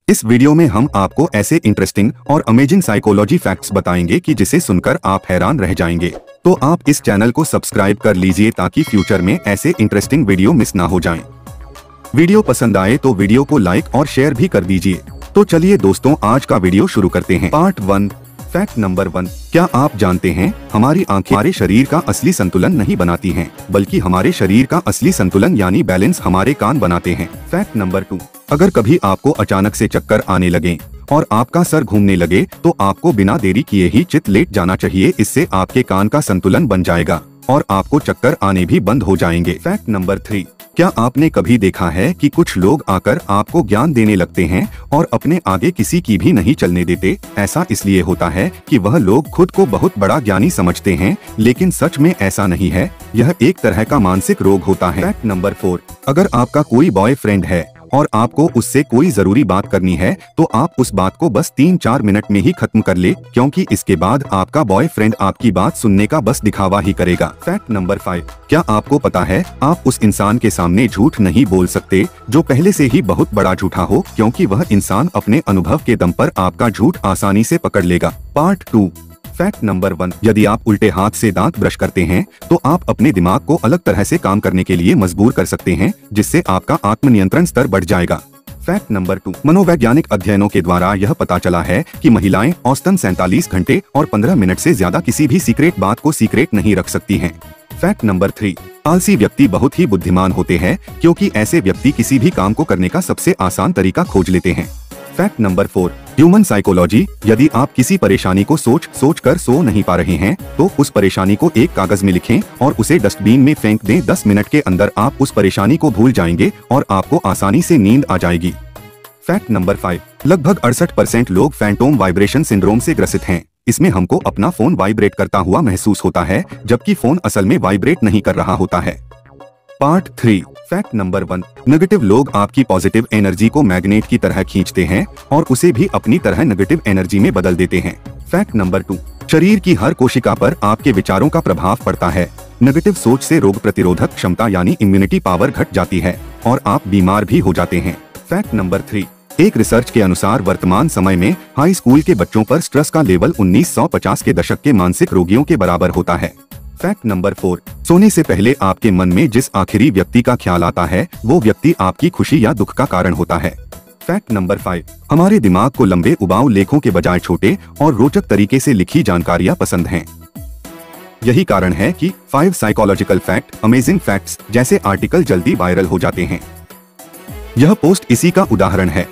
इस वीडियो में हम आपको ऐसे इंटरेस्टिंग और अमेजिंग साइकोलॉजी फैक्ट्स बताएंगे कि जिसे सुनकर आप हैरान रह जाएंगे। तो आप इस चैनल को सब्सक्राइब कर लीजिए ताकि फ्यूचर में ऐसे इंटरेस्टिंग वीडियो मिस ना हो जाएं। वीडियो पसंद आए तो वीडियो को लाइक और शेयर भी कर दीजिए। तो चलिए दोस्तों, आज का वीडियो शुरू करते हैं। Part 1, fact number 1। क्या आप जानते हैं हमारी आंखें हमारे शरीर का असली संतुलन नहीं बनाती हैं, बल्कि हमारे शरीर का असली संतुलन यानी बैलेंस हमारे कान बनाते हैं। Fact number 2। अगर कभी आपको अचानक से चक्कर आने लगे और आपका सर घूमने लगे तो आपको बिना देरी किए ही चित लेट जाना चाहिए। इससे आपके कान का संतुलन बन जाएगा और आपको चक्कर आने भी बंद हो जाएंगे। Fact number 3। क्या आपने कभी देखा है कि कुछ लोग आकर आपको ज्ञान देने लगते हैं और अपने आगे किसी की भी नहीं चलने देते? ऐसा इसलिए होता है कि वह लोग खुद को बहुत बड़ा ज्ञानी समझते हैं, लेकिन सच में ऐसा नहीं है। यह एक तरह का मानसिक रोग होता है। Fact number 4। अगर आपका कोई बॉयफ्रेंड है और आपको उससे कोई जरूरी बात करनी है तो आप उस बात को बस 3-4 मिनट में ही खत्म कर ले, क्योंकि इसके बाद आपका बॉयफ्रेंड आपकी बात सुनने का बस दिखावा ही करेगा। Fact number 5। क्या आपको पता है आप उस इंसान के सामने झूठ नहीं बोल सकते जो पहले से ही बहुत बड़ा झूठा हो, क्योंकि वह इंसान अपने अनुभव के दम पर आपका झूठ आसानी से पकड़ लेगा। Part 2, fact number 1। यदि आप उल्टे हाथ से दांत ब्रश करते हैं तो आप अपने दिमाग को अलग तरह से काम करने के लिए मजबूर कर सकते हैं, जिससे आपका आत्मनियंत्रण स्तर बढ़ जाएगा। Fact number 2। मनोवैज्ञानिक अध्ययनों के द्वारा यह पता चला है कि महिलाएं औसतन 47 घंटे और 15 मिनट से ज्यादा किसी भी सीक्रेट बात को सीक्रेट नहीं रख सकती हैं। Fact number 3। आलसी व्यक्ति बहुत ही बुद्धिमान होते हैं, क्योंकि ऐसे व्यक्ति किसी भी काम को करने का सबसे आसान तरीका खोज लेते हैं। Fact number 4। Human psychology. यदि आप किसी परेशानी को सोच कर सो नहीं पा रहे हैं तो उस परेशानी को एक कागज में लिखें और उसे डस्टबिन में फेंक दें। 10 मिनट के अंदर आप उस परेशानी को भूल जाएंगे और आपको आसानी से नींद आ जाएगी। Fact number 5। लगभग 68% लोग फैंटोम वाइब्रेशन सिंड्रोम से ग्रसित हैं। इसमें हमको अपना फोन वाइब्रेट करता हुआ महसूस होता है, जबकि फोन असल में वाइब्रेट नहीं कर रहा होता है। Part 3, fact number 1। नेगेटिव लोग आपकी पॉजिटिव एनर्जी को मैग्नेट की तरह खींचते हैं और उसे भी अपनी तरह नेगेटिव एनर्जी में बदल देते हैं। Fact number 2। शरीर की हर कोशिका पर आपके विचारों का प्रभाव पड़ता है। नेगेटिव सोच से रोग प्रतिरोधक क्षमता यानी इम्यूनिटी पावर घट जाती है और आप बीमार भी हो जाते हैं। Fact number 3। एक रिसर्च के अनुसार वर्तमान समय में हाई स्कूल के बच्चों पर स्ट्रेस का लेवल 1950 के दशक के मानसिक रोगियों के बराबर होता है। Fact number 4। सोने से पहले आपके मन में जिस आखिरी व्यक्ति का ख्याल आता है वो व्यक्ति आपकी खुशी या दुख का कारण होता है। Fact number 5। हमारे दिमाग को लंबे उबाऊ लेखों के बजाय छोटे और रोचक तरीके से लिखी जानकारियां पसंद हैं। यही कारण है कि 5 साइकोलॉजिकल फैक्ट अमेजिंग फैक्ट्स जैसे आर्टिकल जल्दी वायरल हो जाते हैं। यह पोस्ट इसी का उदाहरण है।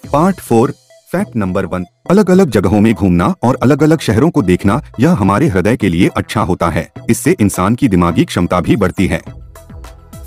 Part 4, fact number 1। अलग अलग जगहों में घूमना और अलग अलग शहरों को देखना यह हमारे हृदय के लिए अच्छा होता है। इससे इंसान की दिमागी क्षमता भी बढ़ती है।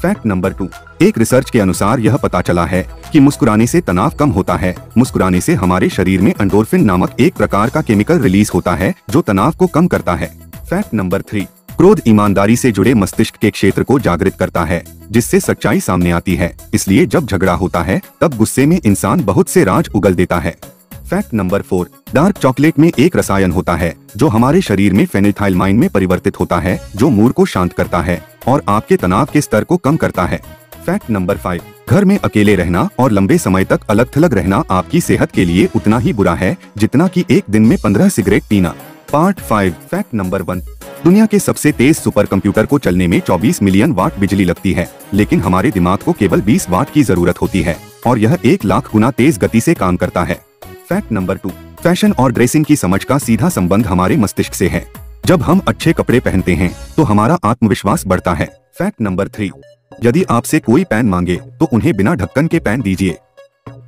Fact number 2। एक रिसर्च के अनुसार यह पता चला है कि मुस्कुराने से तनाव कम होता है। मुस्कुराने से हमारे शरीर में एंडोर्फिन नामक एक प्रकार का केमिकल रिलीज होता है जो तनाव को कम करता है। Fact number 3। क्रोध ईमानदारी से जुड़े मस्तिष्क के क्षेत्र को जागृत करता है, जिससे सच्चाई सामने आती है। इसलिए जब झगड़ा होता है तब गुस्से में इंसान बहुत से राज उगल देता है। Fact number 4। डार्क चॉकलेट में एक रसायन होता है जो हमारे शरीर में फेनिलथाइलमाइन में परिवर्तित होता है, जो मूड को शांत करता है और आपके तनाव के स्तर को कम करता है। Fact number 5। घर में अकेले रहना और लंबे समय तक अलग थलग रहना आपकी सेहत के लिए उतना ही बुरा है जितना कि एक दिन में 15 सिगरेट पीना। Part 5, fact number 1। दुनिया के सबसे तेज सुपर कंप्यूटर को चलने में 24 मिलियन वाट बिजली लगती है, लेकिन हमारे दिमाग को केवल 20 वाट की जरूरत होती है और यह 1 लाख गुना तेज गति से काम करता है। Fact number 2। फैशन और ड्रेसिंग की समझ का सीधा संबंध हमारे मस्तिष्क से है। जब हम अच्छे कपड़े पहनते हैं तो हमारा आत्मविश्वास बढ़ता है। Fact number 3। यदि आपसे कोई पेन मांगे तो उन्हें बिना ढक्कन के पेन दीजिए,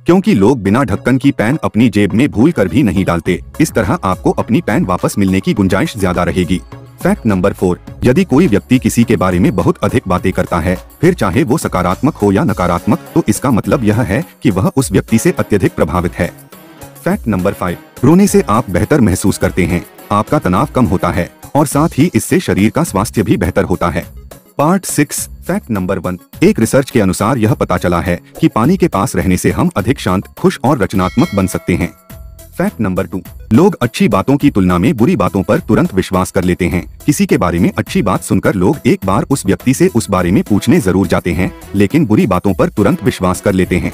क्योंकि लोग बिना ढक्कन की पेन अपनी जेब में भूल कर भी नहीं डालते। इस तरह आपको अपनी पेन वापस मिलने की गुंजाइश ज्यादा रहेगी। Fact number 4। यदि कोई व्यक्ति किसी के बारे में बहुत अधिक बातें करता है, फिर चाहे वो सकारात्मक हो या नकारात्मक, तो इसका मतलब यह है कि वह उस व्यक्ति से अत्यधिक प्रभावित है। Fact number 5। रोने से आप बेहतर महसूस करते हैं, आपका तनाव कम होता है और साथ ही इससे शरीर का स्वास्थ्य भी बेहतर होता है। Part 6, fact number 1। एक रिसर्च के अनुसार यह पता चला है कि पानी के पास रहने से हम अधिक शांत, खुश और रचनात्मक बन सकते हैं। Fact number 2। लोग अच्छी बातों की तुलना में बुरी बातों पर तुरंत विश्वास कर लेते हैं। किसी के बारे में अच्छी बात सुनकर लोग एक बार उस व्यक्ति से उस बारे में पूछने जरूर जाते हैं, लेकिन बुरी बातों पर तुरंत विश्वास कर लेते हैं।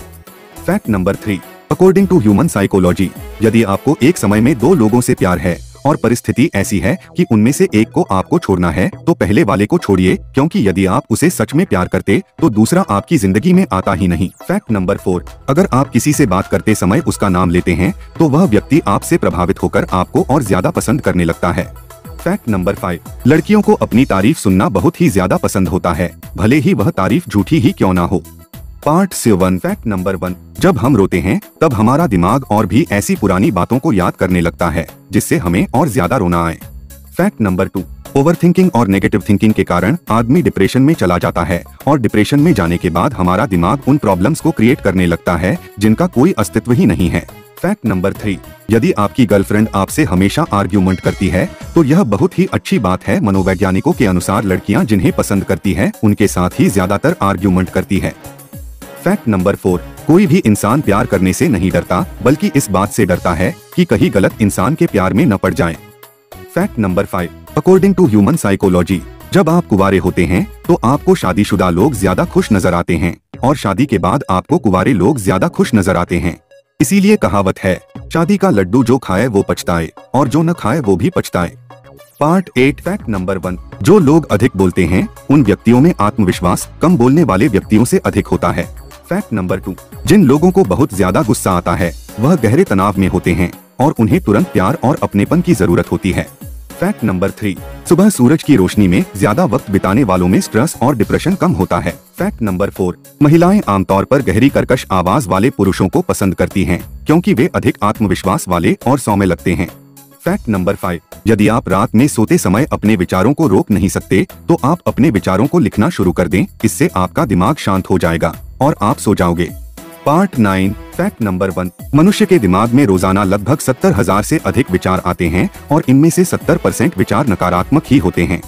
Fact number 3। According to human psychology, यदि आपको एक समय में दो लोगों से प्यार है और परिस्थिति ऐसी है कि उनमें से एक को आपको छोड़ना है, तो पहले वाले को छोड़िए, क्योंकि यदि आप उसे सच में प्यार करते तो दूसरा आपकी जिंदगी में आता ही नहीं। फैक्ट नंबर 4, अगर आप किसी से बात करते समय उसका नाम लेते हैं तो वह व्यक्ति आपसे प्रभावित होकर आपको और ज्यादा पसंद करने लगता है। फैक्ट नंबर 5, लड़कियों को अपनी तारीफ सुनना बहुत ही ज्यादा पसंद होता है, भले ही वह तारीफ झूठी ही क्यों ना हो। पार्ट 7, फैक्ट नंबर 1, जब हम रोते हैं तब हमारा दिमाग और भी ऐसी पुरानी बातों को याद करने लगता है जिससे हमें और ज्यादा रोना आए। फैक्ट नंबर 2, ओवरथिंकिंग और नेगेटिव थिंकिंग के कारण आदमी डिप्रेशन में चला जाता है और डिप्रेशन में जाने के बाद हमारा दिमाग उन प्रॉब्लम्स को क्रिएट करने लगता है जिनका कोई अस्तित्व ही नहीं है। फैक्ट नंबर 3, यदि आपकी गर्लफ्रेंड आपसे हमेशा आर्ग्यूमेंट करती है तो यह बहुत ही अच्छी बात है। मनोवैज्ञानिकों के अनुसार लड़कियां जिन्हें पसंद करती है उनके साथ ही ज्यादातर आर्ग्यूमेंट करती है। फैक्ट नंबर 4, कोई भी इंसान प्यार करने से नहीं डरता, बल्कि इस बात से डरता है कि कहीं गलत इंसान के प्यार में न पड़ जाएं। Fact number 5, according to human psychology, जब आप कुंवारे होते हैं तो आपको शादीशुदा लोग ज्यादा खुश नजर आते हैं और शादी के बाद आपको कुंवारे लोग ज्यादा खुश नजर आते हैं। इसीलिए कहावत है, शादी का लड्डू जो खाए वो पछताए और जो न खाए वो भी पछताए। पार्ट 8, फैक्ट नंबर 1, जो लोग अधिक बोलते हैं उन व्यक्तियों में आत्मविश्वास कम बोलने वाले व्यक्तियों से अधिक होता है। फैक्ट नंबर 2, जिन लोगों को बहुत ज्यादा गुस्सा आता है वह गहरे तनाव में होते हैं और उन्हें तुरंत प्यार और अपनेपन की जरूरत होती है। फैक्ट नंबर 3, सुबह सूरज की रोशनी में ज्यादा वक्त बिताने वालों में स्ट्रेस और डिप्रेशन कम होता है। फैक्ट नंबर 4, महिलाएं आमतौर पर गहरी कर्कश आवाज वाले पुरुषों को पसंद करती हैं क्योंकि वे अधिक आत्मविश्वास वाले और सौम्य लगते हैं। फैक्ट नंबर 5, यदि आप रात में सोते समय अपने विचारों को रोक नहीं सकते तो आप अपने विचारों को लिखना शुरू कर दें, इससे आपका दिमाग शांत हो जाएगा और आप सो जाओगे। पार्ट 9, फैक्ट नंबर 1, मनुष्य के दिमाग में रोजाना लगभग 70,000 से अधिक विचार आते हैं और इनमें से 70% विचार नकारात्मक ही होते हैं।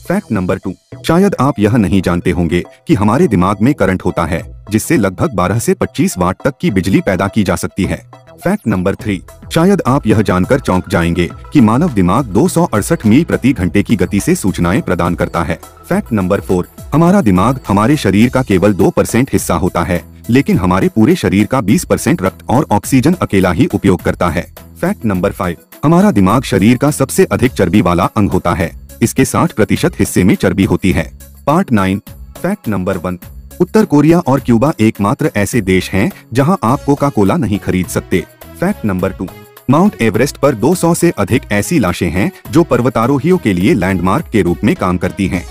फैक्ट नंबर 2, शायद आप यह नहीं जानते होंगे कि हमारे दिमाग में करंट होता है जिससे लगभग 12 से 25 वाट तक की बिजली पैदा की जा सकती है। फैक्ट नंबर 3, शायद आप यह जानकर चौंक जाएंगे कि मानव दिमाग 268 मील प्रति घंटे की गति से सूचनाएं प्रदान करता है। फैक्ट नंबर 4, हमारा दिमाग हमारे शरीर का केवल 2% हिस्सा होता है, लेकिन हमारे पूरे शरीर का 20% रक्त और ऑक्सीजन अकेला ही उपयोग करता है। फैक्ट नंबर 5, हमारा दिमाग शरीर का सबसे अधिक चर्बी वाला अंग होता है, इसके 60% हिस्से में चर्बी होती है। पार्ट 9, फैक्ट नंबर 1, उत्तर कोरिया और क्यूबा एकमात्र ऐसे देश हैं जहां आप कोका कोला नहीं खरीद सकते। फैक्ट नंबर 2, माउंट एवरेस्ट पर 200 से अधिक ऐसी लाशें हैं जो पर्वतारोहियों के लिए लैंडमार्क के रूप में काम करती हैं।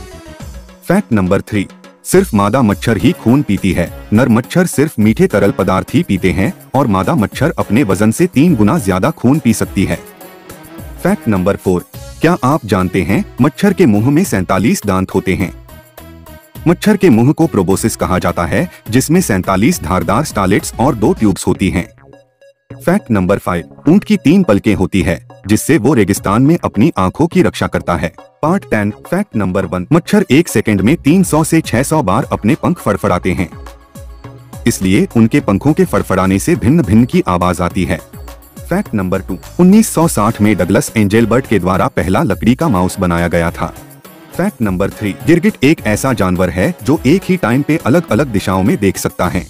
फैक्ट नंबर 3, सिर्फ मादा मच्छर ही खून पीती है, नर मच्छर सिर्फ मीठे तरल पदार्थ ही पीते हैं और मादा मच्छर अपने वजन से 3 गुना ज्यादा खून पी सकती है। फैक्ट नंबर 4, क्या आप जानते हैं मच्छर के मुंह में 47 दांत होते हैं। मच्छर के मुंह को प्रोबोसिस कहा जाता है जिसमें 47 धारदार स्टालेट्स और 2 ट्यूब्स होती हैं। फैक्ट नंबर 5, ऊंट की 3 पलकें होती है जिससे वो रेगिस्तान में अपनी आंखों की रक्षा करता है। पार्ट 10, फैक्ट नंबर 1, मच्छर 1 सेकंड में 300 से 600 बार अपने पंख फड़फड़ाते हैं, इसलिए उनके पंखों के फड़फड़ाने से भिन्न भिन्न की आवाज आती है। फैक्ट नंबर 2, 1960 में डगलस एंजेलबर्ट के द्वारा पहला लकड़ी का माउस बनाया गया था। फैक्ट नंबर 3, गिरगिट एक ऐसा जानवर है जो एक ही टाइम पे अलग अलग दिशाओं में देख सकता है।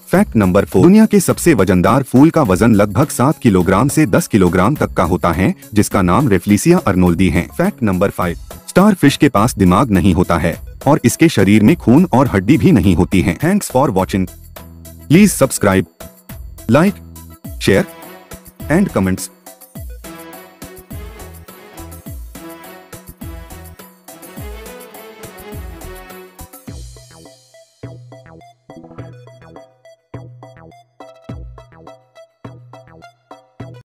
फैक्ट नंबर 4, दुनिया के सबसे वजनदार फूल का वजन लगभग 7 किलोग्राम से 10 किलोग्राम तक का होता है, जिसका नाम रेफ्लिसिया अर्नोल्डी है। फैक्ट नंबर 5, स्टार फिश के पास दिमाग नहीं होता है और इसके शरीर में खून और हड्डी भी नहीं होती है। Thanks for watching. Please subscribe, like, share and comments.